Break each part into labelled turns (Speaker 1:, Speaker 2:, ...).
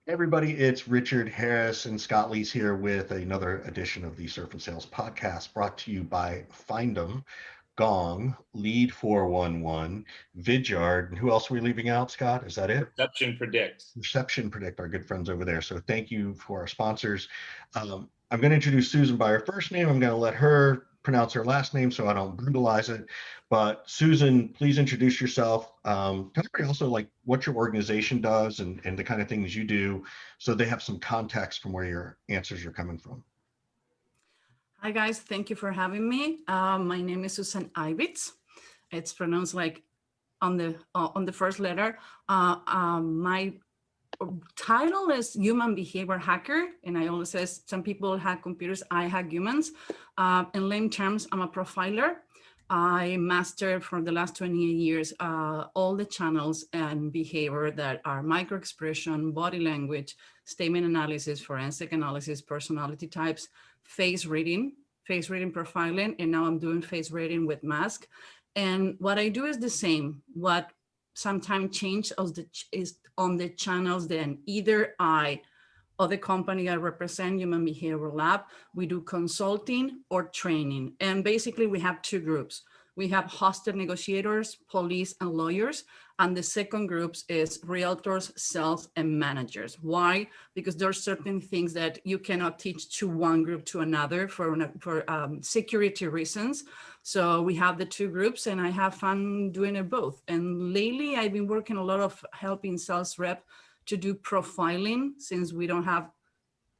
Speaker 1: Everybody, it's Richard Harris and Scott Lee's here with another edition of the Surf and Sales podcast brought to you by Find'em, Gong, Lead 411, Vidyard, and who else are we leaving out, Scott? Is that it?
Speaker 2: Perception Predict.
Speaker 1: Reception Predict, our good friends over there. So thank you for our sponsors. I'm going to introduce Susan by her first name. I'm going to let her pronounce her last name so I don't brutalize it. But Susan, please introduce yourself. Tell everybody also like what your organization does and the kind of things you do so they have some context from where your answers are coming from.
Speaker 3: Hi guys, thank you for having me. My name is Susan Ibitz. It's pronounced like on the first letter. My title is human behavior hacker, and I always say some people hack computers, I hack humans. In lame terms, I'm a profiler. I mastered for the last 28 years all the channels and behavior that are micro expression, body language, statement analysis, forensic analysis, personality types, face reading profiling, and now I'm doing face reading with mask. And what I do is the same. What sometimes change is on the channels, then either I or the company I represent, Human Behavioral Lab, we do consulting or training. And basically we have two groups. We have hosted negotiators, police, and lawyers. And the second groups is realtors, sales, and managers. Why? Because there are certain things that you cannot teach to one group to another for security reasons. So we have the two groups and I have fun doing it both. And lately I've been working a lot of helping sales rep to do profiling since we don't have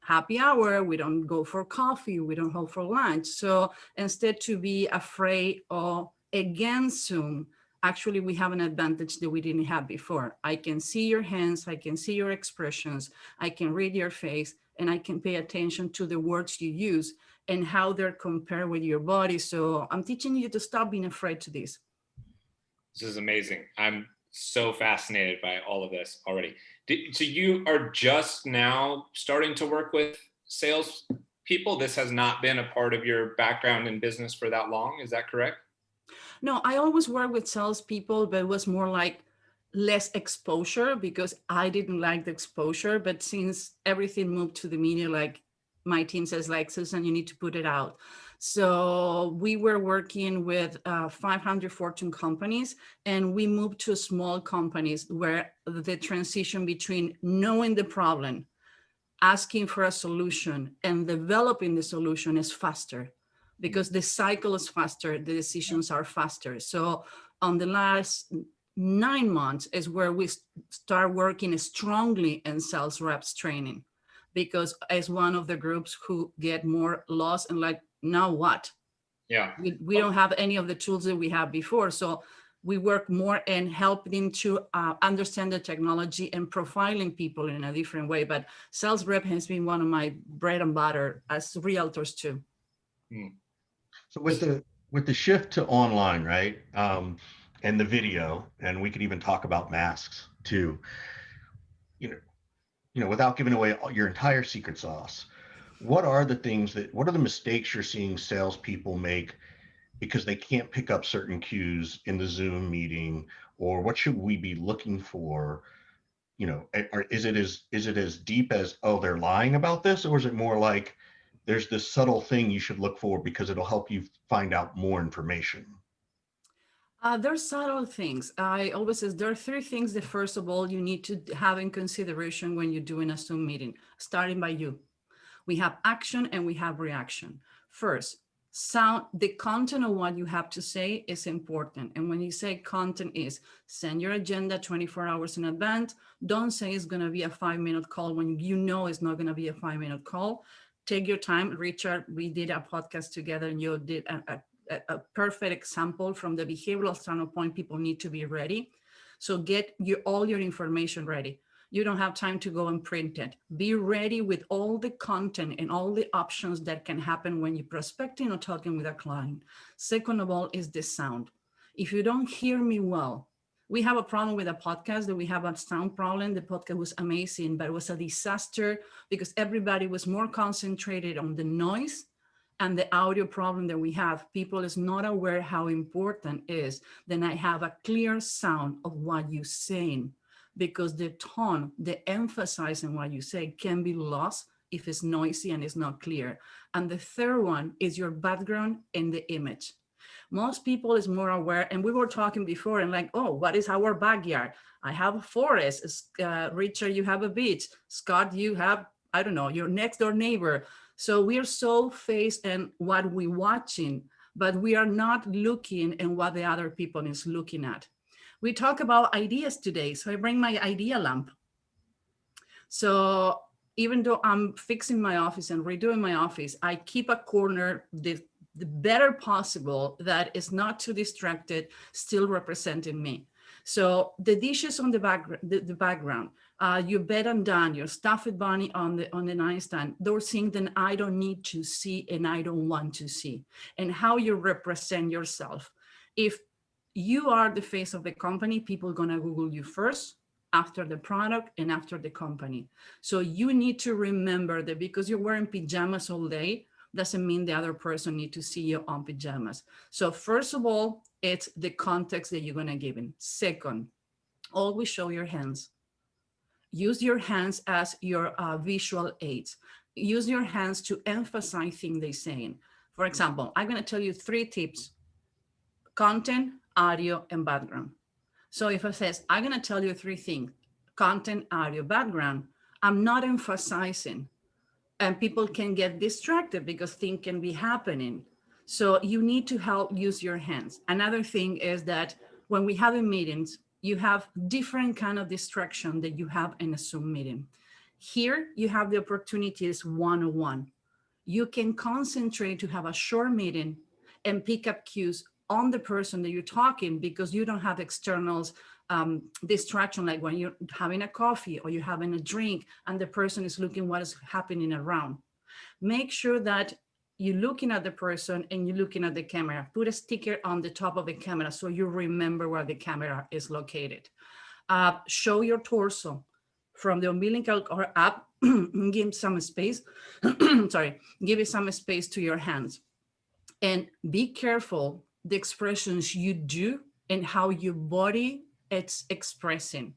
Speaker 3: happy hour, we don't go for coffee, we don't go for lunch. So instead to be afraid or against Zoom, actually we have an advantage that we didn't have before. I can see your hands, I can see your expressions, I can read your face, and I can pay attention to the words you use and how they're compared with your body. So I'm teaching you to stop being afraid to this.
Speaker 2: This is amazing. I'm so fascinated by all of this already. So you are just now starting to work with sales people? This has not been a part of your background in business for that long. Is that correct?
Speaker 3: No, I always work with salespeople, but it was more like less exposure because I didn't like the exposure. But since everything moved to the media, like my team says, like, Susan, you need to put it out. So we were working with 500 Fortune companies, and we moved to small companies where the transition between knowing the problem, asking for a solution, and developing the solution is faster because the cycle is faster, the decisions are faster. So on the last 9 months is where we start working strongly in sales reps training, because as one of the groups who get more lost and like, now what?
Speaker 2: Yeah.
Speaker 3: We don't have any of the tools that we had before. So we work more in helping to understand the technology and profiling people in a different way. But sales rep has been one of my bread and butter as realtors too.
Speaker 1: So with the shift to online, right? And the video, and we could even talk about masks too. You know, without giving away your entire secret sauce, what are the mistakes you're seeing salespeople make because they can't pick up certain cues in the Zoom meeting, or what should we be looking for? Or is it as deep as, oh, they're lying about this, or is it more like there's this subtle thing you should look for because it'll help you find out more information?
Speaker 3: There's subtle things. I always say there are three things that first of all you need to have in consideration when you're doing a Zoom meeting, starting by you. We have action and we have reaction. First, sound, the content of what you have to say is important. And when you say content is send your agenda 24 hours in advance. Don't say it's going to be a 5-minute call when you know it's not going to be a 5-minute call. Take your time. Richard, we did a podcast together and you did a perfect example from the behavioral standpoint. People need to be ready. So get all your information ready. You don't have time to go and print it. Be ready with all the content and all the options that can happen when you're prospecting or talking with a client. Second of all is the sound. If you don't hear me well, we have a problem with a podcast that we have a sound problem. The podcast was amazing, but it was a disaster because everybody was more concentrated on the noise and the audio problem that we have. People is not aware how important is then I have a clear sound of what you're saying. because the tone, the emphasis in what you say can be lost if it's noisy and it's not clear. And the third one is your background and the image. Most people is more aware, and we were talking before and like, oh, what is our backyard? I have a forest. Richard, you have a beach. Scott, you have, I don't know, your next door neighbor. So we are so faced in what we're watching, but we are not looking at what the other people is looking at. We talk about ideas today. So I bring my idea lamp. So even though I'm fixing my office and redoing my office, I keep a corner the better possible that is not too distracted, still representing me. So the dishes on the background, your bed undone, your stuffed bunny on the nightstand, those things that I don't need to see and I don't want to see, and how you represent yourself. If you are the face of the company, people are gonna Google you first, after the product and after the company. So you need to remember that because you're wearing pajamas all day, doesn't mean the other person need to see you on pajamas. So first of all, it's the context that you're gonna give in. Second, always show your hands. Use your hands as your visual aids. Use your hands to emphasize things they're saying. For example, I'm gonna tell you 3 tips: content, audio, and background. So if I says, I'm gonna tell you 3 things: content, audio, background, I'm not emphasizing, and people can get distracted because things can be happening. So you need to help use your hands. Another thing is that when we have in meetings, you have different kind of distraction that you have in a Zoom meeting. Here you have the opportunities one-on-one. You can concentrate to have a short meeting and pick up cues on the person that you're talking, because you don't have externals distraction, like when you're having a coffee or you're having a drink and the person is looking what is happening around. Make sure that you're looking at the person and you're looking at the camera. Put a sticker on the top of the camera so you remember where the camera is located. Show your torso from the umbilical cord up. Give some space. Sorry, give it some space to your hands. And be careful the expressions you do and how your body it's expressing.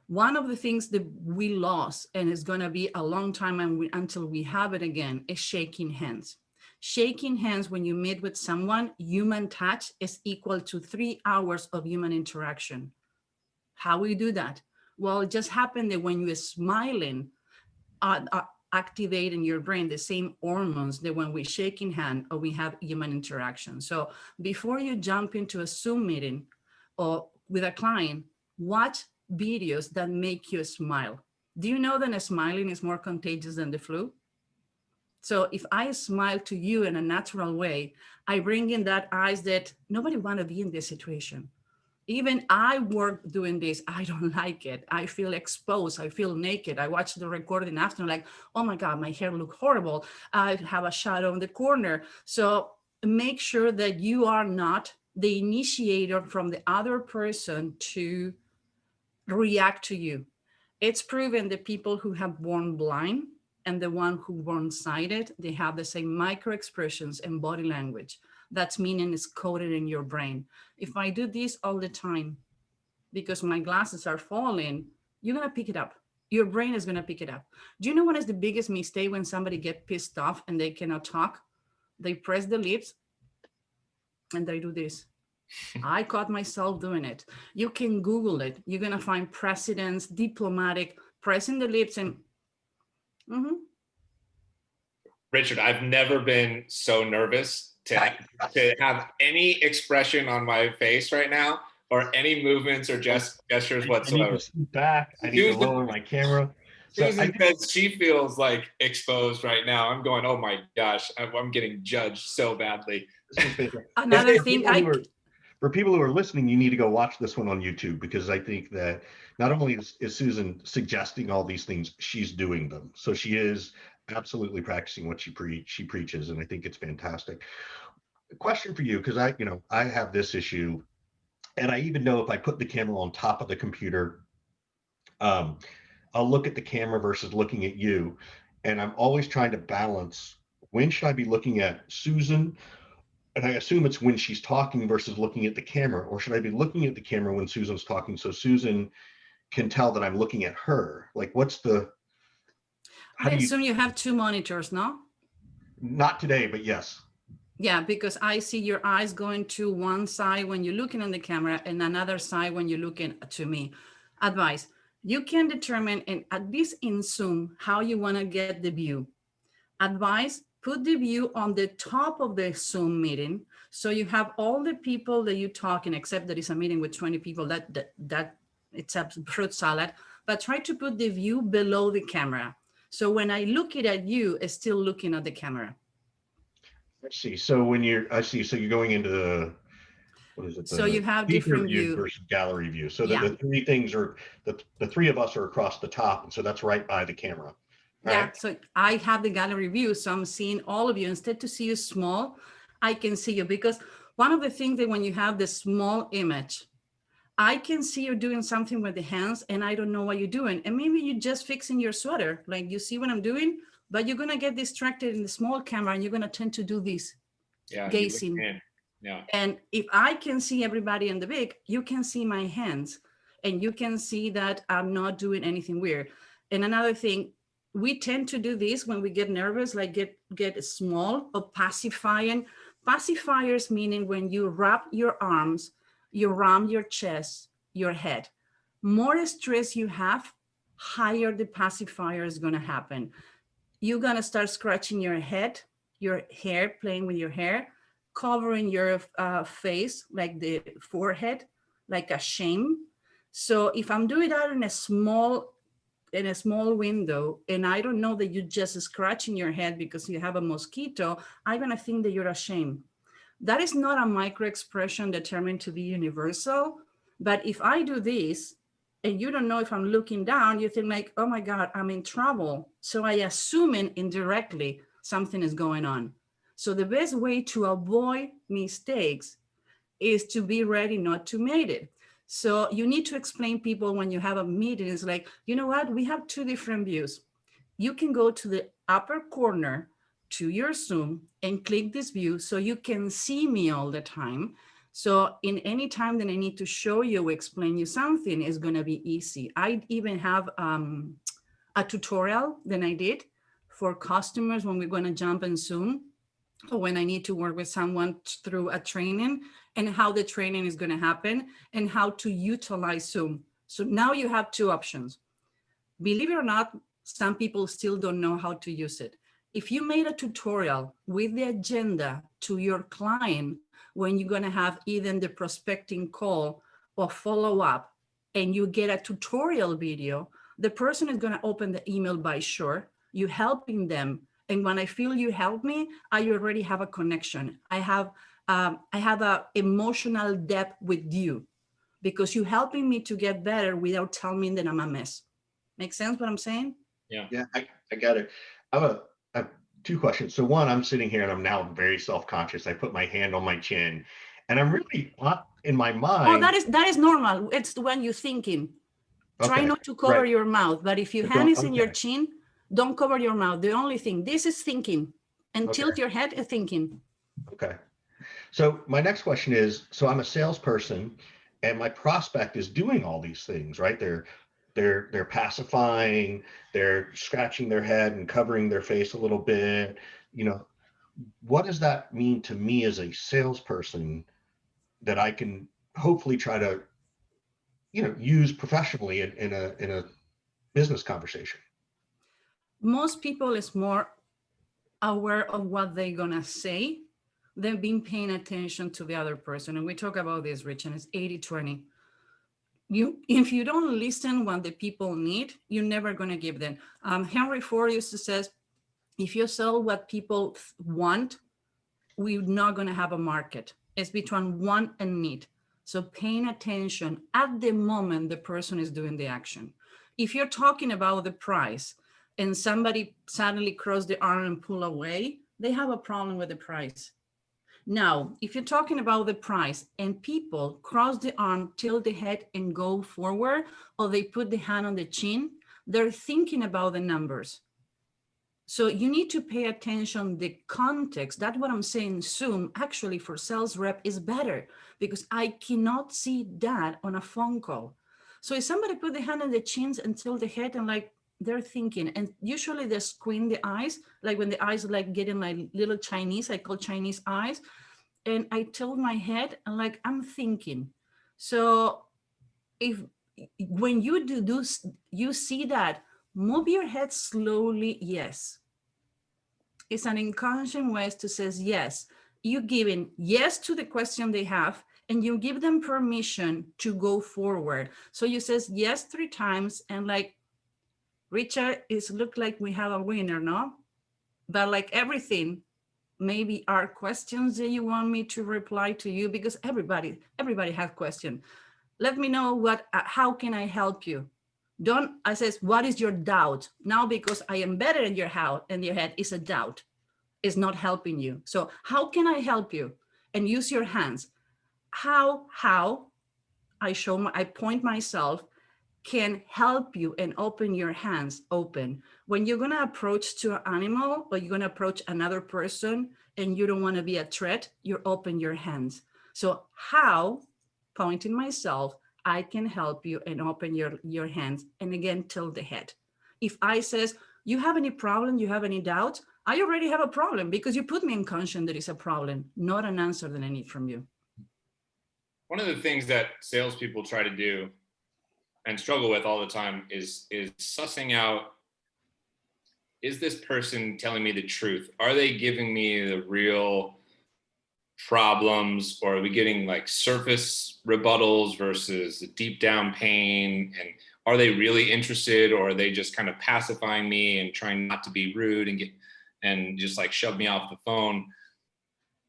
Speaker 3: One of the things that we lost, and it's going to be a long time until we have it again, is shaking hands. Shaking hands when you meet with someone, human touch is equal to 3 hours of human interaction. How we do that? Well, it just happened that when you're smiling, activating your brain the same hormones that when we're shaking hand or we have human interaction. So before you jump into a Zoom meeting or with a client, watch videos that make you smile. Do you know that smiling is more contagious than the flu? So if I smile to you in a natural way, I bring in that eyes that nobody want to be in this situation. Even I work doing this, I don't like it. I feel exposed, I feel naked. I watch the recording after, like, oh my God, my hair look horrible. I have a shadow in the corner. So make sure that you are not the initiator from the other person to react to you. It's proven that people who have born blind and the one who born sighted, they have the same micro expressions and body language. That's meaning is coded in your brain. If I do this all the time because my glasses are falling, you're gonna pick it up. Your brain is gonna pick it up. Do you know what is the biggest mistake when somebody get pissed off and they cannot talk? They press the lips and they do this. I caught myself doing it. You can Google it. You're gonna find presidents, diplomatic, pressing the lips and
Speaker 2: Richard, I've never been so nervous to have any expression on my face right now, or any movements or gestures whatsoever.
Speaker 1: I need to sit back. I need to lower my camera. So
Speaker 2: Susan says she feels like exposed right now. I'm going, oh my gosh, I'm getting judged so badly.
Speaker 3: Another thing,
Speaker 1: for people who are listening, you need to go watch this one on YouTube, because I think that not only is Susan suggesting all these things, she's doing them. So she is absolutely practicing what she preaches, and I think it's fantastic. A question for you, because I have this issue, and I even know if I put the camera on top of the computer, I'll look at the camera versus looking at you, and I'm always trying to balance, when should I be looking at Susan? And I assume it's when she's talking versus looking at the camera, or should I be looking at the camera when Susan's talking so Susan can tell that I'm looking at her? Like, what's the, how
Speaker 3: I
Speaker 1: do you,
Speaker 3: assume you have two monitors, no?
Speaker 1: not today, but yes.
Speaker 3: Yeah, because I see your eyes going to one side when you're looking on the camera and another side when you're looking to me. Advice, you can determine, and at least in Zoom, how you want to get the view. Advice, put the view on the top of the Zoom meeting. So you have all the people that you're talking, except that it's a meeting with 20 people, that it's a fruit salad, but try to put the view below the camera. So when I look it at you, it's still looking at the camera.
Speaker 1: I see. So when I see, so you're going into the, what is it?
Speaker 3: So you
Speaker 1: The
Speaker 3: have
Speaker 1: speaker
Speaker 3: different
Speaker 1: view
Speaker 3: view.
Speaker 1: versus gallery view. So
Speaker 3: Yeah.
Speaker 1: the three things are, the three of us are across the top. And so that's right by the camera.
Speaker 3: Yeah,
Speaker 1: Right?
Speaker 3: so I have the gallery view, so I'm seeing all of you. Instead to see you small, I can see you, because one of the things that when you have the small image, I can see you're doing something with the hands and I don't know what you're doing. And maybe you're just fixing your sweater, like you see what I'm doing, but you're gonna get distracted in the small camera and you're gonna tend to do this,
Speaker 2: Yeah. You look
Speaker 3: gazing.
Speaker 2: in. Yeah.
Speaker 3: And if I can see everybody in the big, you can see my hands and you can see that I'm not doing anything weird. And another thing, we tend to do this when we get nervous, like get small or pacifying. Pacifiers meaning when you wrap your arms, you ram your chest, your head. More stress you have, higher the pacifier is gonna happen. You're gonna start scratching your head, your hair, playing with your hair, covering your face, like the forehead, like a shame. So if I'm doing that in a small window, and I don't know that you're just scratching your head because you have a mosquito, I'm gonna think that you're ashamed. That is not a micro expression determined to be universal. But if I do this and you don't know if I'm looking down, you think like, oh my God, I'm in trouble. So I assuming indirectly something is going on. So the best way to avoid mistakes is to be ready not to make it. So you need to explain people when you have a meeting, it's like, you know what, we have two different views. You can go to the upper corner to your Zoom and click this view so you can see me all the time. So in any time that I need to show you, explain you something, is gonna be easy. I even have a tutorial that I did for customers when we're gonna jump in Zoom, or when I need to work with someone through a training, and how the training is gonna happen and how to utilize Zoom. So now you have two options. Believe it or not, some people still don't know how to use it. If you made a tutorial with the agenda to your client when you're gonna have either the prospecting call or follow up, and you get a tutorial video, the person is gonna open the email by sure, you helping them. And when I feel you help me, I already have a connection. I have a emotional depth with you because you're helping me to get better without telling me that I'm a mess. Make sense what I'm saying?
Speaker 2: Yeah.
Speaker 1: Yeah, I got it. I have two questions. So one, I'm sitting here and I'm now very self-conscious. I put my hand on my chin and I'm really in my
Speaker 3: Oh,
Speaker 1: mind.
Speaker 3: that is normal. It's when you're thinking. Try
Speaker 1: Okay,
Speaker 3: not to cover
Speaker 1: right.
Speaker 3: your mouth, but if your
Speaker 1: So
Speaker 3: hand is in your
Speaker 1: okay,
Speaker 3: chin, don't cover your mouth. The only thing, this is thinking, and
Speaker 1: okay,
Speaker 3: tilt your head is thinking.
Speaker 1: okay. So my next question is, so I'm a salesperson and my prospect is doing all these things, right? They're pacifying, they're scratching their head and covering their face a little bit. You know, what does that mean to me as a salesperson that I can hopefully try to, use professionally in a business conversation?
Speaker 3: Most people is more aware of what they're gonna say than being paying attention to the other person. And we talk about this, Rich, and it's 80-20. If you don't listen what the people need, you're never gonna give them. Henry Ford used to say, if you sell what people want, we're not going to have a market. It's between want and need. So paying attention at the moment the person is doing the action. If you're talking about the price and somebody suddenly cross the arm and pull away, they have a problem with the price. Now, if you're talking about the price and people cross the arm, tilt the head and go forward, or they put the hand on the chin, they're thinking about the numbers. So you need to pay attention the context. That's what I'm saying. Zoom actually for sales rep is better because I cannot see that on a phone call. So if somebody put the hand on the chins and tilt the head and like they're thinking, and usually they squint the eyes, like when the eyes are like getting like little Chinese, I call Chinese eyes. And I tilt my head and like I'm thinking. So if when you do you see that, move your head slowly, yes. It's an inconscient way to says yes. You giving yes to the question they have, and you give them permission to go forward. So you says yes 3 times, and like, Richard, it's look like we have a winner, no? But like everything, maybe are questions that you want me to reply to you, because everybody has questions. Let me know what, how can I help you? Don't, I says, what is your doubt? Now, because I am better in your house, in your head is a doubt. Is not helping you. So how can I help you? And use your hands. How I point myself can help you, and open your hands open. When you're gonna approach to an animal, or you're gonna approach another person and you don't wanna be a threat, you open your hands. So how, pointing myself, I can help you, and open your hands. And again, tilt the head. If I says, you have any problem, you have any doubt, I already have a problem, because you put me in conscience that it's a problem, not an answer that I need from you.
Speaker 2: One of the things that salespeople try to do and struggle with all the time is sussing out, is this person telling me the truth? Are they giving me the real problems, or are we getting like surface rebuttals versus deep down pain? And are they really interested, or are they just kind of pacifying me and trying not to be rude and just like shove me off the phone?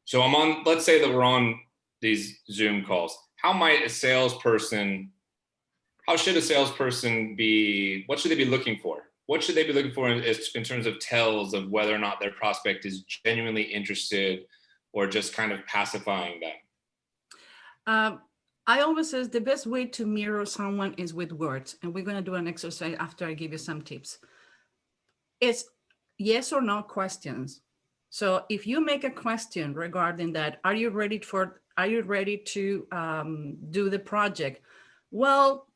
Speaker 2: So I'm on, let's say that we're on these Zoom calls. How should a salesperson be, what should they be looking for? What should they be looking for in terms of tells of whether or not their prospect is genuinely interested, or just kind of pacifying them?
Speaker 3: I always say the best way to mirror someone is with words. And we're going to do an exercise after I give you some tips. It's yes or no questions. So if you make a question regarding that, are you ready to do the project? Well,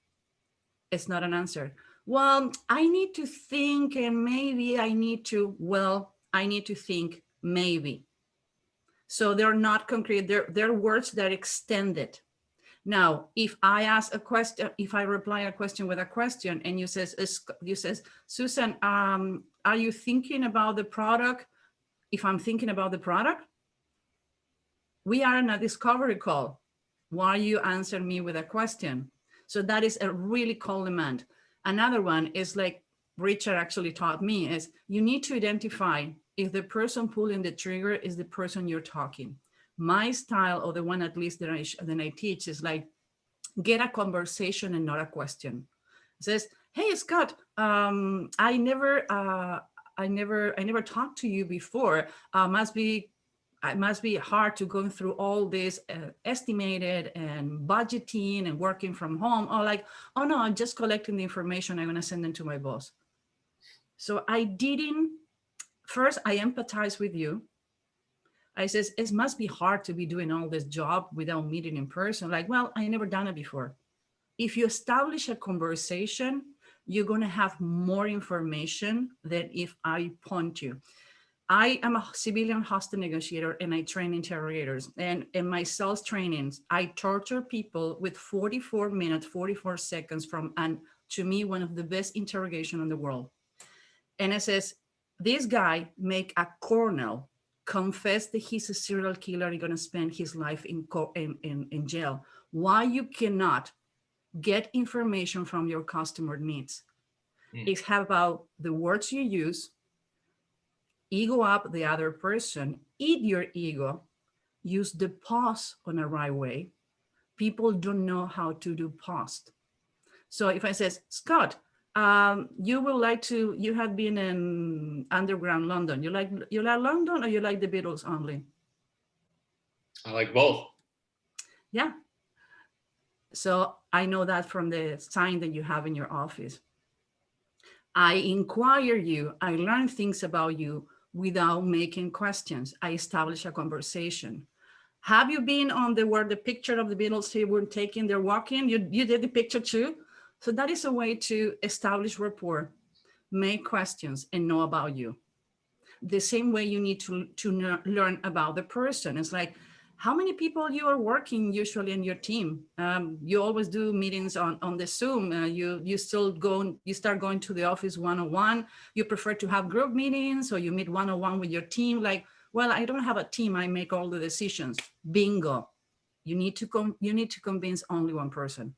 Speaker 3: it's not an answer. Well, I need to think, and maybe I need to, well, I need to think, maybe. So they're not concrete, they're words that extend it. Now, if I ask a question, if I reply a question with a question, and you says, Susan, are you thinking about the product? If I'm thinking about the product, we are in a discovery call. Why you answer me with a question? So that is a really cold demand. Another one is like Richard actually taught me, is you need to identify if the person pulling the trigger is the person you're talking. My style, or the one at least that I teach, is like, get a conversation and not a question. It says, hey, Scott, I never talked to you before. It must be hard to go through all this estimated and budgeting and working from home. Or like, oh no, I'm just collecting the information. I'm going to send them to my boss. So first I empathize with you. I says, it must be hard to be doing all this job without meeting in person. Like, well, I never done it before. If you establish a conversation, you're going to have more information than if I point you. I am a civilian hostage negotiator, and I train interrogators. And in my sales trainings, I torture people with 44 minutes, 44 seconds from, and to me, one of the best interrogation in the world. And it says, this guy make a colonel confess that he's a serial killer and going to spend his life in jail. Why you cannot get information from your customer needs? It's about the words you use, ego up the other person, eat your ego, use the pause on a right way. People don't know how to do pause. So if I says, Scott, you have been in underground London. You like London, or you like the Beatles only?
Speaker 2: I like both.
Speaker 3: Yeah. So I know that from the sign that you have in your office. I inquire you, I learn things about you without making questions. I establish a conversation. Have you been on where the picture of the Beatles were taking their walking? You did the picture too? So that is a way to establish rapport, make questions, and know about you. The same way you need to learn about the person. It's like, how many people you are working usually in your team? You always do meetings on the Zoom. You start going to the office one-on-one. You prefer to have group meetings, or you meet one-on-one with your team. Like, well, I don't have a team. I make all the decisions. Bingo. You need to convince only one person,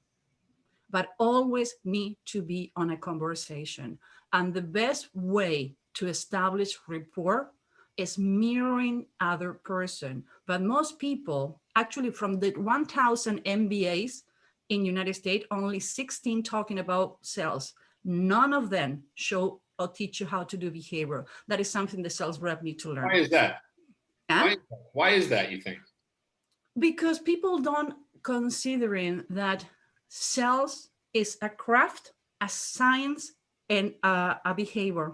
Speaker 3: but always need to be on a conversation. And the best way to establish rapport is mirroring other person. But most people, actually from the 1,000 MBAs in United States, only 16 talking about sales. None of them show or teach you how to do behavior. That is something the sales rep need to learn.
Speaker 2: Why is that?
Speaker 3: And
Speaker 2: Why is that, you think?
Speaker 3: because people don't considering that sales is a craft, a science, and a behavior.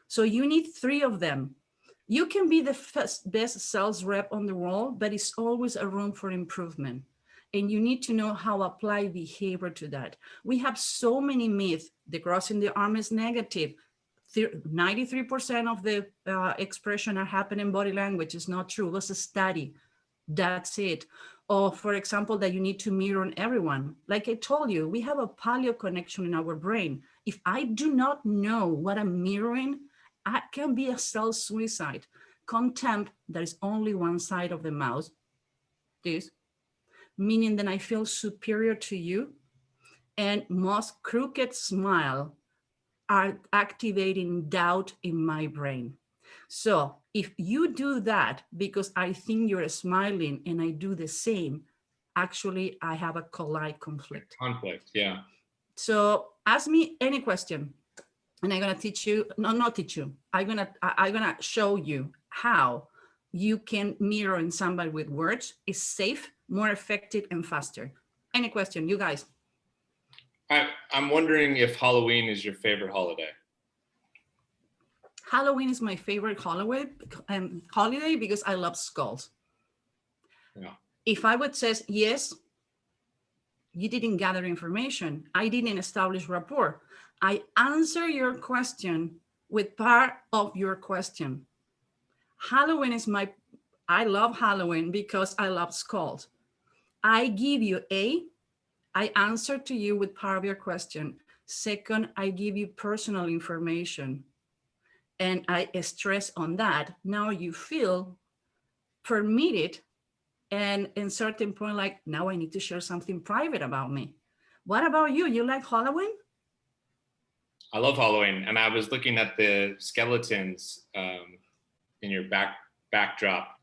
Speaker 3: So you need three of them. You can be the best sales rep on the world, but it's always a room for improvement. And you need to know how to apply behavior to that. We have so many myths. The crossing the arm is negative. 93% of the expression are happening in body language. Is not true. It was a study. That's it. Or for example, that you need to mirror on everyone. Like I told you, we have a paleo connection in our brain. If I do not know what I'm mirroring, I can be a self-suicide. Contempt, there is only one side of the mouth, this, meaning that I feel superior to you. And most crooked smile are activating doubt in my brain. So if you do that because I think you're smiling and I do the same, actually I have a collide conflict.
Speaker 2: Conflict, yeah.
Speaker 3: So ask me any question and I'm gonna teach you, no, not teach you. I'm gonna show you how you can mirror in somebody with words is safe, more effective, and faster. Any question, you guys?
Speaker 2: I'm wondering if Halloween is your favorite holiday.
Speaker 3: Halloween is my favorite holiday because I love skulls.
Speaker 2: Yeah.
Speaker 3: If I would say yes, you didn't gather information. I didn't establish rapport. I answer your question with part of your question. Halloween is I love Halloween because I love skulls. I give you I answer to you with part of your question. Second, I give you personal information. And I stress on that. Now you feel permitted, and in certain point, like, now I need to share something private about me. What about you? You like Halloween?
Speaker 2: I love Halloween, and I was looking at the skeletons in your backdrop.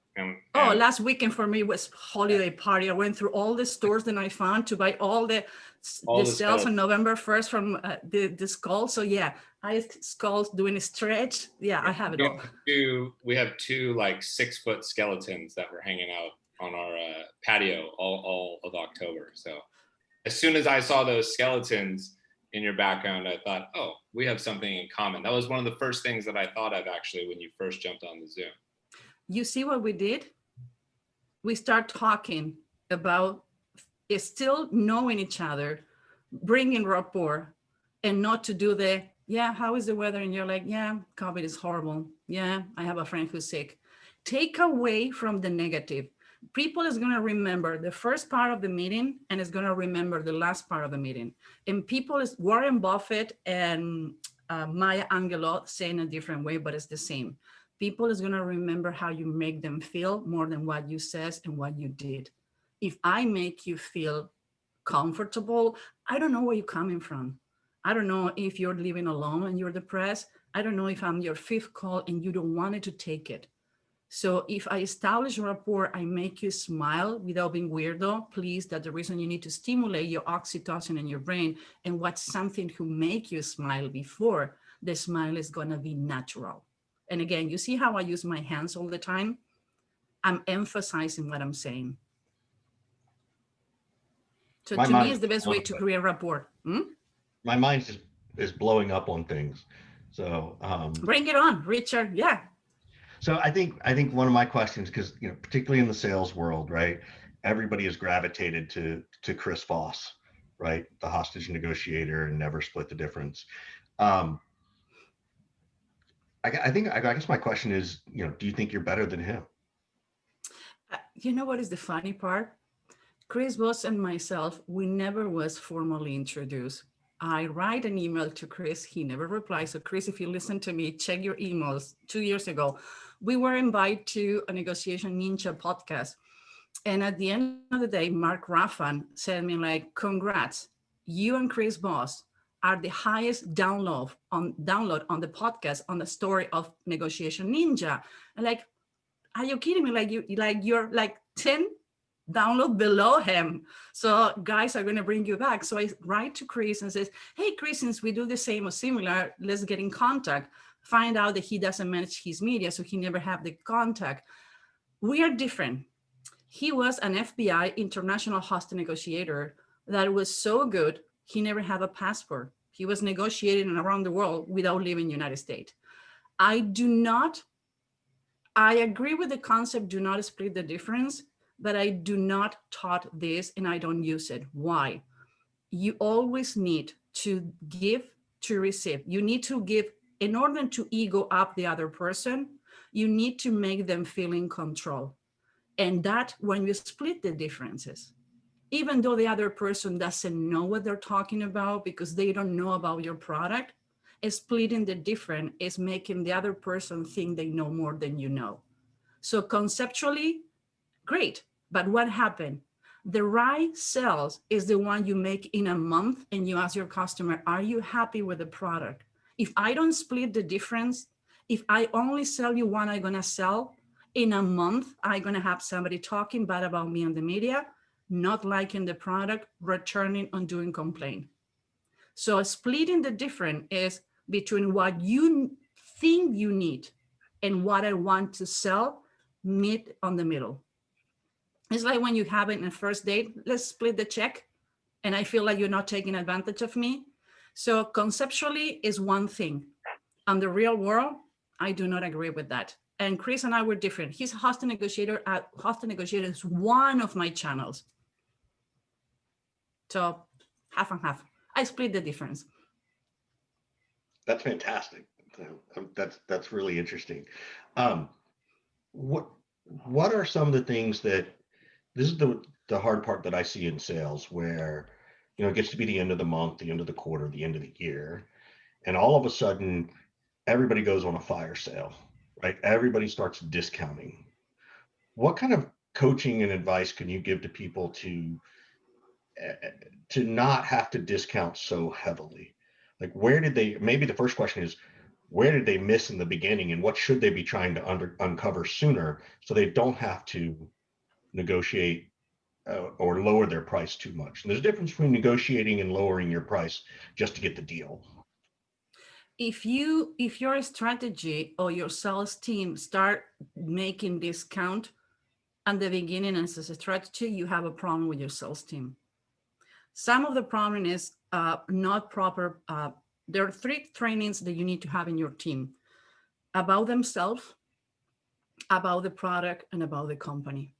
Speaker 3: Oh, last weekend for me was holiday party. I went through all the stores that I found to buy all the sales on November 1st from the skull. So yeah, I have skulls doing a stretch. Yeah, I have it all.
Speaker 2: We have two like 6-foot skeletons that were hanging out on our patio all of October. So as soon as I saw those skeletons in your background, I thought, oh, we have something in common. That was one of the first things that I thought of actually when you first jumped on the Zoom.
Speaker 3: You see what we did? We start talking about still knowing each other, bringing rapport, and not to do the, yeah, how is the weather? And you're like, yeah, COVID is horrible. Yeah, I have a friend who's sick. Take away from the negative. People is going to remember the first part of the meeting and is going to remember the last part of the meeting. And people is Warren Buffett and Maya Angelou saying a different way, but it's the same. People is going to remember how you make them feel more than what you says and what you did. If I make you feel comfortable, I don't know where you're coming from. I don't know if you're living alone and you're depressed. I don't know if I'm your 5th call and you don't want to take it. So if I establish rapport, I make you smile without being weirdo, please, that's the reason you need to stimulate your oxytocin in your brain and watch something to make you smile before the smile is going to be natural. And again, you see how I use my hands all the time? I'm emphasizing what I'm saying. So to me, it's the best way to create rapport.
Speaker 1: My mind is blowing up on things. So
Speaker 3: bring it on, Richard. Yeah.
Speaker 1: So I think one of my questions, because particularly in the sales world, right? Everybody has gravitated to Chris Voss, right? The hostage negotiator and never split the difference. Um, I guess my question is, do you think you're better than him?
Speaker 3: You know what is the funny part? Chris Voss and myself, we never was formally introduced. I write an email to Chris, he never replies. So Chris, if you listen to me, check your emails. 2 years ago, we were invited to a Negotiation Ninja podcast. And at the end of the day, Mark Raffan said me like, congrats, you and Chris Voss are the highest download on the podcast on the story of Negotiation Ninja. And like, are you kidding me? You're like 10 download below him. So guys are going to bring you back. So I write to Chris and says, hey, Chris, since we do the same or similar, let's get in contact. Find out that he doesn't manage his media, so he never have the contact. We are different. He was an FBI international hostage negotiator that was so good, he never had a passport. He was negotiating around the world without leaving the United States. I agree with the concept, do not split the difference, but I do not taught this and I don't use it. Why? You always need to give to receive. You need to give in order to ego up the other person. You need to make them feel in control. And that when you split the differences, even though the other person doesn't know what they're talking about because they don't know about your product, splitting the difference is making the other person think they know more than you know. So conceptually, great. But what happened? The right sales is the one you make in a month and you ask your customer, are you happy with the product? If I don't split the difference, if I only sell you one, I'm going to sell in a month, I'm going to have somebody talking bad about me on the media, not liking the product, returning and doing complaint. So splitting the difference is between what you think you need and what I want to sell, meet on the middle. It's like when you have it in a first date, let's split the check. And I feel like you're not taking advantage of me. So conceptually is one thing. On the real world, I do not agree with that. And Chris and I were different. He's a hostage negotiator. Hostage negotiator is one of my channels. So half and half. I split the difference.
Speaker 1: That's fantastic. That's really interesting. What are some of the things that this is the hard part that I see in sales where it gets to be the end of the month, the end of the quarter, the end of the year, and all of a sudden everybody goes on a fire sale, right? Everybody starts discounting. What kind of coaching and advice can you give to people to not have to discount so heavily? Like maybe the first question is, where did they miss in the beginning and what should they be trying to uncover sooner so they don't have to negotiate or lower their price too much? And there's a difference between negotiating and lowering your price just to get the deal.
Speaker 3: If your strategy or your sales team start making discount at the beginning as a strategy, you have a problem with your sales team. Some of the problem is not proper. There are 3 trainings that you need to have in your team about themselves, about the product, and about the company.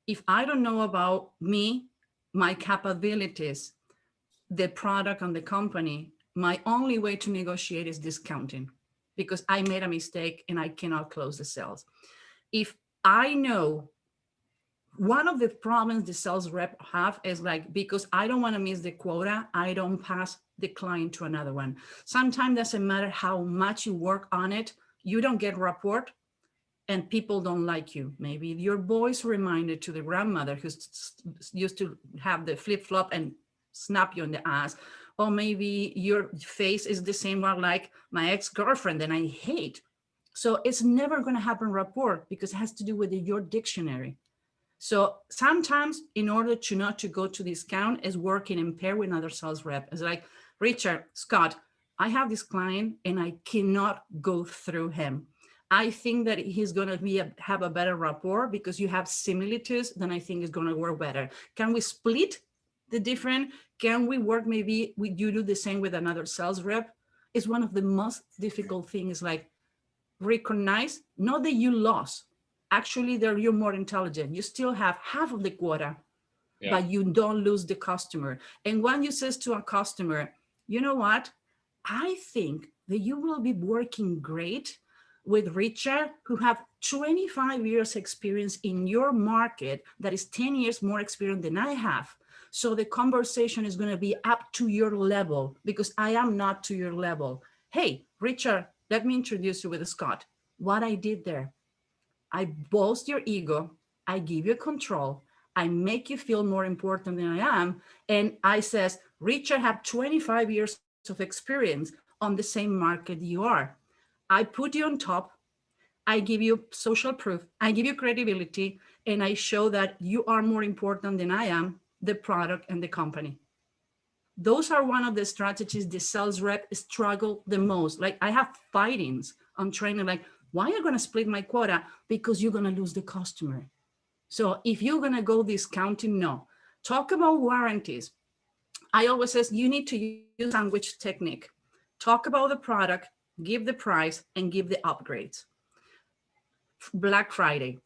Speaker 3: If I don't know about me, my capabilities, the product and the company, my only way to negotiate is discounting because I made a mistake and I cannot close the sales. If I know one of the problems the sales rep have is like, because I don't want to miss the quota, I don't pass the client to another one. Sometimes doesn't matter how much you work on it, you don't get rapport and people don't like you. Maybe your voice reminded to the grandmother who used to have the flip-flop and snap you in the ass. Or maybe your face is the same one like my ex-girlfriend and I hate. So it's never going to happen rapport because it has to do with your dictionary. So sometimes in order to not to go to discount is working in pair with another sales rep. It's like, Richard, Scott, I have this client and I cannot go through him. I think that he's going to have a better rapport because you have similitudes, then I think it's going to work better. Can we split the different? Can we work maybe you do the same with another sales rep? It's one of the most difficult things, like recognize, not that you lost. Actually, you're more intelligent. You still have half of the quota,
Speaker 2: Yeah.
Speaker 3: but you don't lose the customer. And when you says to a customer, you know what, I think that you will be working great with Richard, who have 25 years experience in your market, that is 10 years more experience than I have. So the conversation is going to be up to your level because I am not to your level. Hey, Richard, let me introduce you with Scott. What I did there, I boast your ego, I give you control, I make you feel more important than I am. And I says, Richard have 25 years of experience on the same market you are. I put you on top, I give you social proof, I give you credibility, and I show that you are more important than I am, the product and the company. Those are one of the strategies the sales rep struggle the most. Like I have fightings on training, like, why are you going to split my quota? Because you're going to lose the customer. So if you're going to go discounting, no. Talk about warranties. I always says you need to use sandwich technique. Talk about the product, give the price, and give the upgrades. Black Friday.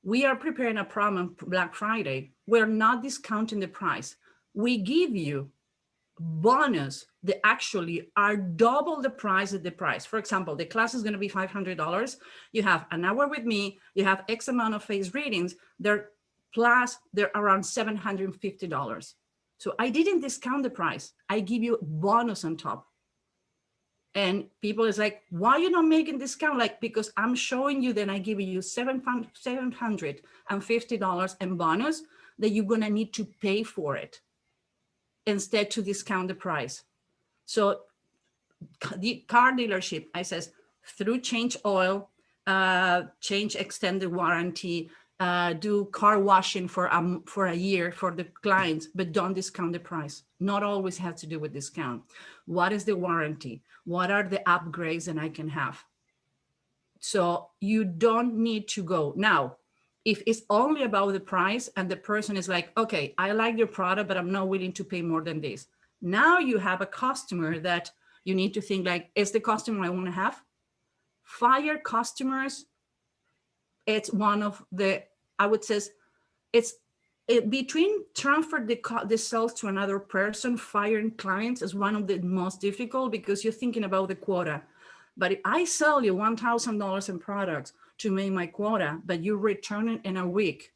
Speaker 3: We are preparing a program Black Friday. We're not discounting the price. We give you bonus that actually are double the price of the price. For example, the class is going to be $500. You have an hour with me. You have X amount of face readings. They're around $750. So I didn't discount the price. I give you bonus on top. And people is like, why are you not making discount? Like, because I'm showing you that I give you $750 in bonus that you're going to need to pay for it instead to discount the price. So the car dealership, I says, through change oil, change extended warranty, do car washing for a year for the clients, but don't discount the price. Not always has to do with discount. What is the warranty? What are the upgrades that I can have? So you don't need to go. Now, if it's only about the price and the person is like, okay, I like your product, but I'm not willing to pay more than this. Now you have a customer that you need to think like, is the customer I want to have? Fire customers. It's one of the, I would say, between transfer the sales to another person, firing clients is one of the most difficult because you're thinking about the quota. But if I sell you $1,000 in products to make my quota, but you return it in a week,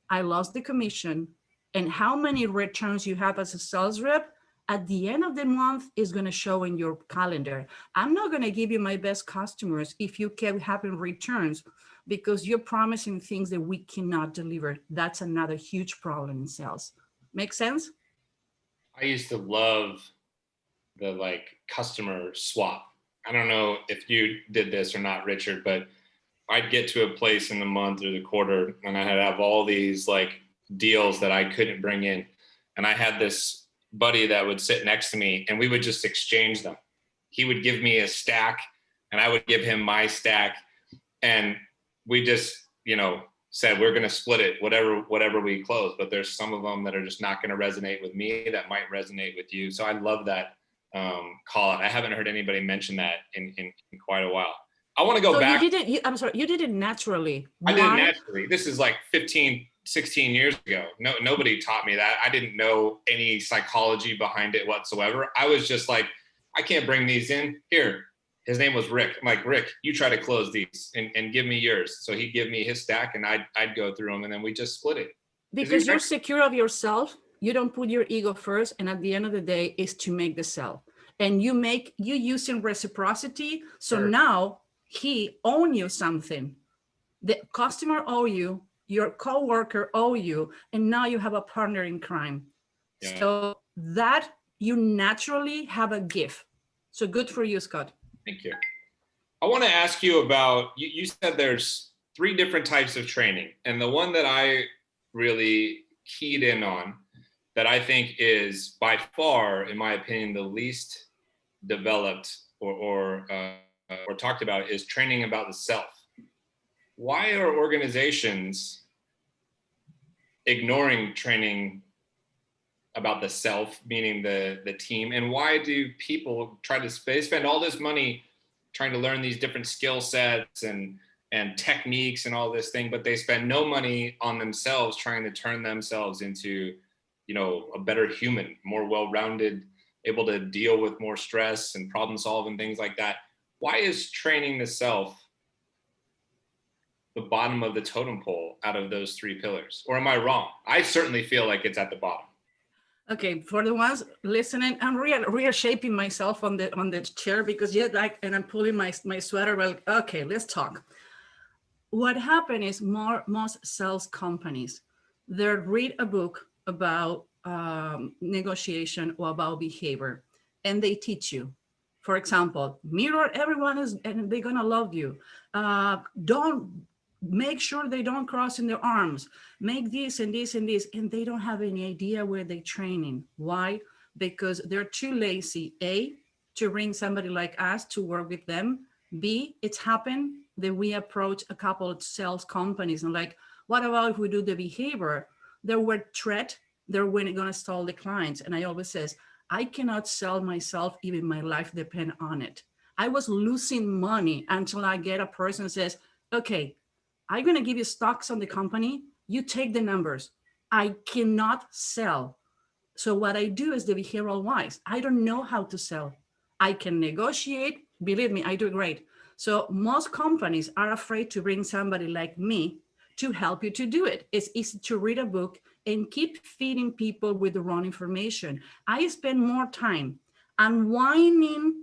Speaker 3: I lost the commission. And how many returns you have as a sales rep at the end of the month is going to show in your calendar. I'm not going to give you my best customers if you keep having returns because you're promising things that we cannot deliver. That's another huge problem in sales. Make sense?
Speaker 2: I used to love the like customer swap. I don't know if you did this or not, Richard, but I'd get to a place in the month or the quarter and I'd have all these like deals that I couldn't bring in. And I had this buddy that would sit next to me and we would just exchange them. He would give me a stack and I would give him my stack. And we just, said, we're going to split it, whatever we close. But there's some of them that are just not going to resonate with me that might resonate with you. So I love that call out. I haven't heard anybody mention that in quite a while. I want to go back.
Speaker 3: I'm sorry, you did it naturally.
Speaker 2: I did it naturally. This is like 15, 16 years ago. Nobody taught me that. I didn't know any psychology behind it whatsoever. I was just like, I can't bring these in. Here, his name was Rick. I'm like, Rick, you try to close these and give me yours. So he'd give me his stack and I'd go through them and then we just split it.
Speaker 3: Because you're secure of yourself. You don't put your ego first. And at the end of the day is to make the sell. And you using reciprocity. So sure. Now he own you something. The customer owe you, your coworker owe you, and now you have a partner in crime. Yeah. So that you naturally have a gift. So good for you, Scott.
Speaker 2: Thank you. I want to ask you about, you said there's 3 different types of training. And the one that I really keyed in on that I think is by far, in my opinion, the least developed or talked about is training about the self. Why are organizations ignoring training about the self, meaning the team? And why do people they spend all this money trying to learn these different skill sets and and techniques and all this thing, but they spend no money on themselves trying to turn themselves into, you know, a better human, more well-rounded, able to deal with more stress and problem solve and things like that. Why is training the self the bottom of the totem pole out of those three pillars? Or am I wrong? I certainly feel like it's at the bottom.
Speaker 3: Okay, for the ones listening, I'm reshaping myself on the chair because and I'm pulling my sweater. Well, okay, let's talk. What happened is most sales companies, they read a book about negotiation or about behavior, and they teach you. For example, mirror everyone and they're gonna love you. Don't make sure they don't cross in their arms. Make this and this and this, and they don't have any idea where they're training. Why? Because they're too lazy. A, to bring somebody like us to work with them. B, it's happened that we approach a couple of sales companies and like, what about if we do the behavior? They were threat, they're going to stall the clients. And I always says, I cannot sell myself, even my life depend on it. I was losing money until I get a person who says, okay, I'm going to give you stocks on the company. You take the numbers. I cannot sell. So what I do is the behavioral wise. I don't know how to sell. I can negotiate. Believe me, I do great. So most companies are afraid to bring somebody like me to help you to do it. It's easy to read a book and keep feeding people with the wrong information. I spend more time unwinding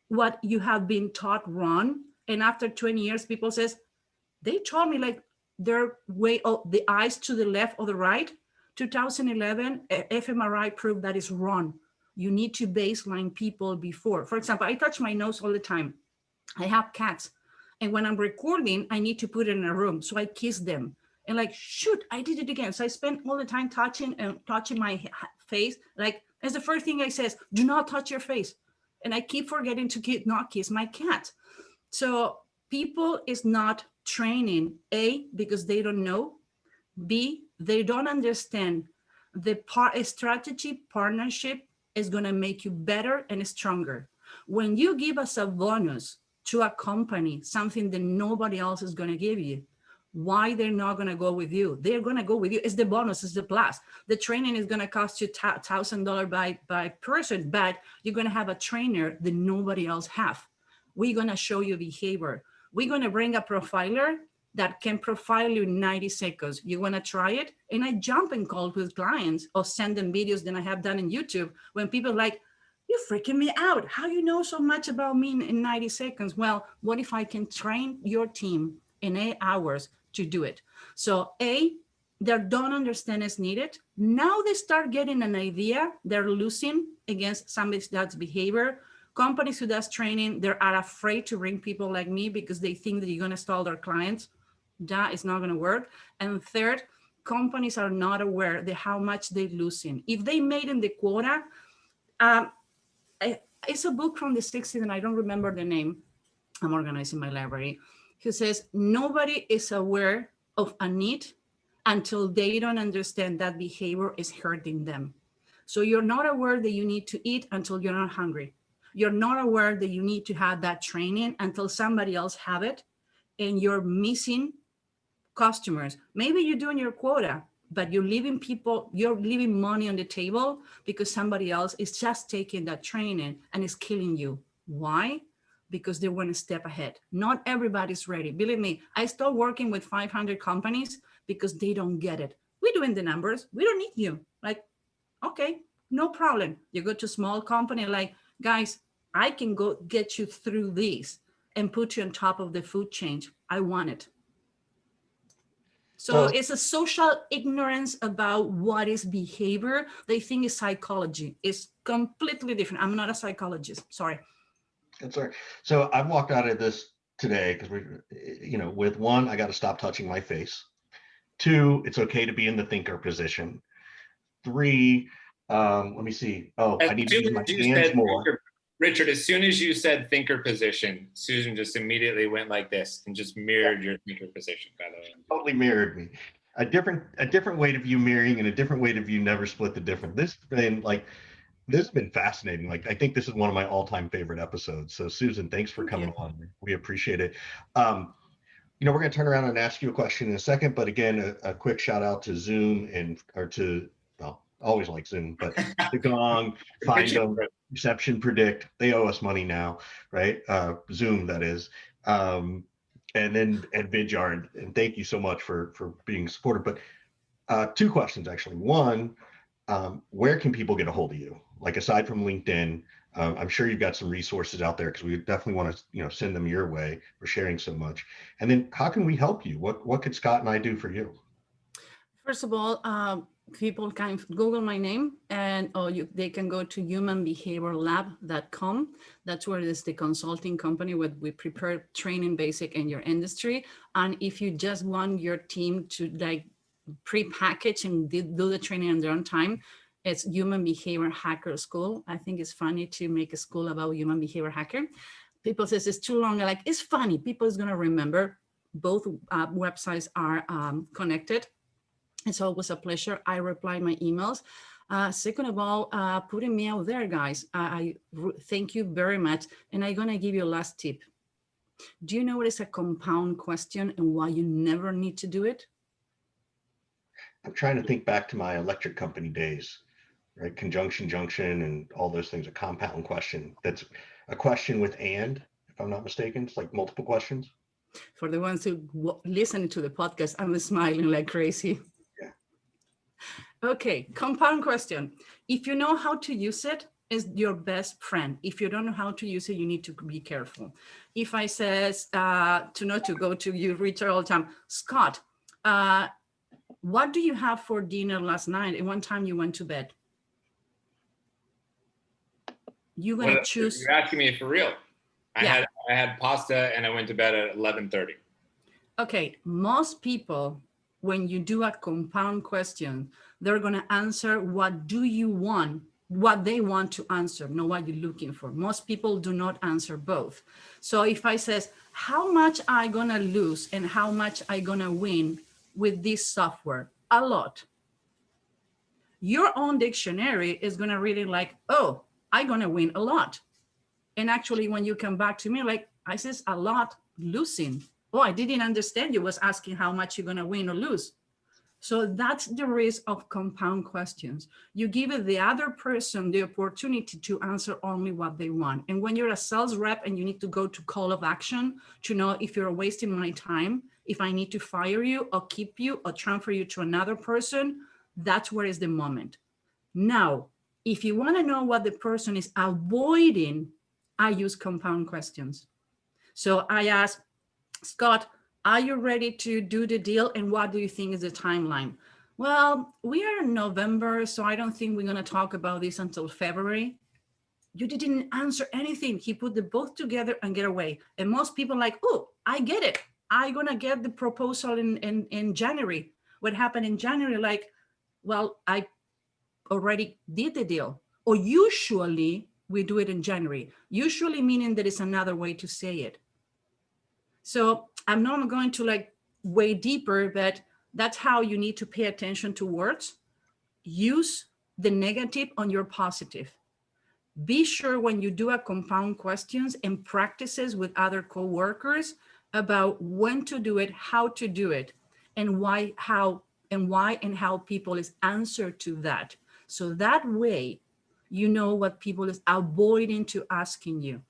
Speaker 3: what you have been taught wrong. And after 20 years, people says, they told me like their way of the eyes to the left or the right. 2011, fMRI proved that is wrong. You need to baseline people before. For example, I touch my nose all the time. I have cats. And when I'm recording, I need to put it in a room. So I kiss them. And like, shoot, I did it again. So I spend all the time touching my face. Like, as the first thing I says, do not touch your face. And I keep forgetting to not kiss my cat. So people is not training, A, because they don't know. B, they don't understand the strategy partnership is going to make you better and stronger. When you give us a bonus to a company, something that nobody else is going to give you, why they're not going to go with you? They're going to go with you. It's the bonus, it's the plus. The training is going to cost you $1,000 by person, but you're going to have a trainer that nobody else have. We're going to show you behavior. We're going to bring a profiler that can profile you in 90 seconds. You want to try it? And I jump in calls with clients or send them videos that I have done in YouTube when people are like, you're freaking me out. How you know so much about me in 90 seconds? Well, what if I can train your team in 8 hours to do it? So A, they don't understand it's needed. Now they start getting an idea. They're losing against somebody that's behavior. Companies who does training, they are afraid to bring people like me because they think that you're going to stall their clients. That is not going to work. And third, companies are not aware of how much they're losing. If they made in the quota, it's a book from the 60s and I don't remember the name. I'm organizing my library. Who says nobody is aware of a need until they don't understand that behavior is hurting them. So you're not aware that you need to eat until you're not hungry. You're not aware that you need to have that training until somebody else have it, and you're missing customers. Maybe you're doing your quota, but you're leaving money on the table because somebody else is just taking that training and is killing you. Why? Because they want to step ahead. Not everybody's ready. Believe me, I start working with 500 companies because they don't get it. We're doing the numbers. We don't need you. Like, okay, no problem. You go to a small company like, guys, I can go get you through this and put you on top of the food chain. I want it. So it's a social ignorance about what is behavior. They think it's psychology. It's completely different. I'm not a psychologist. Sorry.
Speaker 1: That's all right. So I walked out of this today because with one, I got to stop touching my face. 2, it's okay to be in the thinker position. 3, let me see. Oh, I need to use my hands more.
Speaker 2: Richard, as soon as you said thinker position, Susan just immediately went like this and just mirrored your thinker position, by the way.
Speaker 1: Totally mirrored me. A different way to view mirroring and a different way to view never split the difference. This has been fascinating. Like, I think this is one of my all-time favorite episodes. So Susan, thanks for coming on. We appreciate it. We're going to turn around and ask you a question in a second, but again, a quick shout out to Zoom well, always like Zoom, but to Gong, Find Them, Reception Predict. They owe us money now, right? Zoom, that is. And Vidyard, and thank you so much for being supportive. But two questions, actually. One, where can people get a hold of you? Like aside from LinkedIn, I'm sure you've got some resources out there because we definitely want to, send them your way for sharing so much. And then how can we help you? What could Scott and I do for you?
Speaker 3: First of all, people can Google my name and they can go to humanbehaviorlab.com. That's where it's the consulting company where we prepare training basic in your industry. And if you just want your team to like pre-package and do the training on their own time, it's Human Behavior Hacker School. I think it's funny to make a school about human behavior hacker. People says it's too long. Like, it's funny. People is going to remember. Both websites are connected. It's always a pleasure. I reply my emails. Second of all, putting me out there, guys. I thank you very much. And I'm going to give you a last tip. Do you know what is a compound question and why you never need to do it?
Speaker 1: I'm trying to think back to my electric company days, right? Conjunction, junction, and all those things, a compound question. That's a question with and, if I'm not mistaken. It's like multiple questions.
Speaker 3: For the ones who listen to the podcast, I'm smiling like crazy. Okay, compound question. If you know how to use it, it's your best friend. If you don't know how to use it, you need to be careful. If I says to not to go to you, Richard, all the time, Scott, what do you have for dinner last night? And one time you went to bed. You're gonna choose.
Speaker 2: You're asking me for real. I had pasta and I went to bed at 11:30.
Speaker 3: Okay, most people, when you do a compound question, they're going to answer what do you want, what they want to answer, not what you're looking for. Most people do not answer both. So if I says, how much I going to lose and how much I going to win with this software? A lot. Your own dictionary is going to read it like, oh, I'm going to win a lot. And actually, when you come back to me, like, I says a lot losing. Oh, I didn't understand you was asking how much you're going to win or lose. So that's the risk of compound questions. You give the other person the opportunity to answer only what they want. And when you're a sales rep and you need to go to call of action to know if you're wasting my time, if I need to fire you or keep you or transfer you to another person, that's where is the moment. Now, if you want to know what the person is avoiding, I use compound questions. So I ask, Scott, are you ready to do the deal? And what do you think is the timeline? Well, we are in November, so I don't think we're going to talk about this until February. You didn't answer anything. He put the both together and get away. And most people are like, oh, I get it. I'm going to get the proposal in January. What happened in January? Like, well, I already did the deal. Or usually we do it in January. Usually meaning there is another way to say it. So I'm not going to like way deeper, but that's how you need to pay attention to words. Use the negative on your positive. Be sure when you do a compound questions and practices with other coworkers about when to do it, how to do it, and why and how people is answer to that. So that way, you know what people is avoiding to asking you.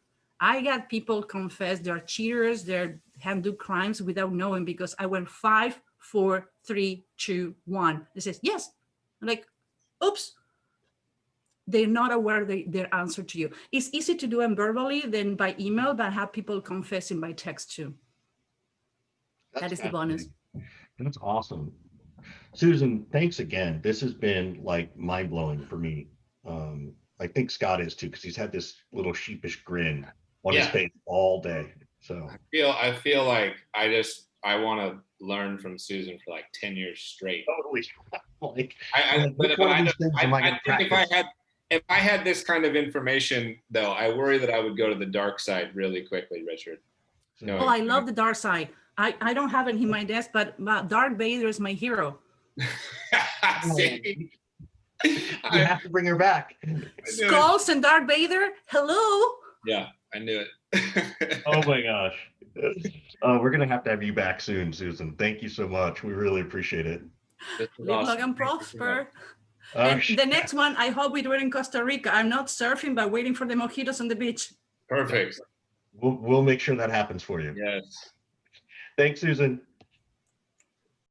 Speaker 3: I got people confess they're cheaters, they're handle crimes without knowing because I went 5, 4, 3, 2, 1. They says, yes. I'm like, oops. They're not aware their answer to you. It's easy to do them verbally than by email, but have people confessing by text too. That is the bonus.
Speaker 1: That's awesome. Susan, thanks again. This has been like mind-blowing for me. I think Scott is too, because he's had this little sheepish grin on his face all day. So
Speaker 2: I feel like I want to learn from Susan for like 10 years straight.
Speaker 1: Totally. Like,
Speaker 2: I think if I had this kind of information though, I worry that I would go to the dark side really quickly, Richard.
Speaker 3: No, I love the dark side. I don't have it in my desk, but Darth Vader is my hero.
Speaker 1: You have to bring her back.
Speaker 3: Skulls and Darth Vader, hello.
Speaker 2: Yeah, I knew it.
Speaker 1: Oh my gosh. We're going to have you back soon, Susan. Thank you so much. We really appreciate it.
Speaker 2: This was
Speaker 3: Live long
Speaker 2: awesome.
Speaker 3: and
Speaker 2: Thank you so much.
Speaker 3: prosper.
Speaker 1: Oh,
Speaker 3: And the next one, I hope we do it in Costa Rica. I'm not surfing, but waiting for the mojitos on the beach.
Speaker 2: Perfect.
Speaker 1: we'll make sure that happens for you.
Speaker 2: Yes.
Speaker 1: Thanks, Susan.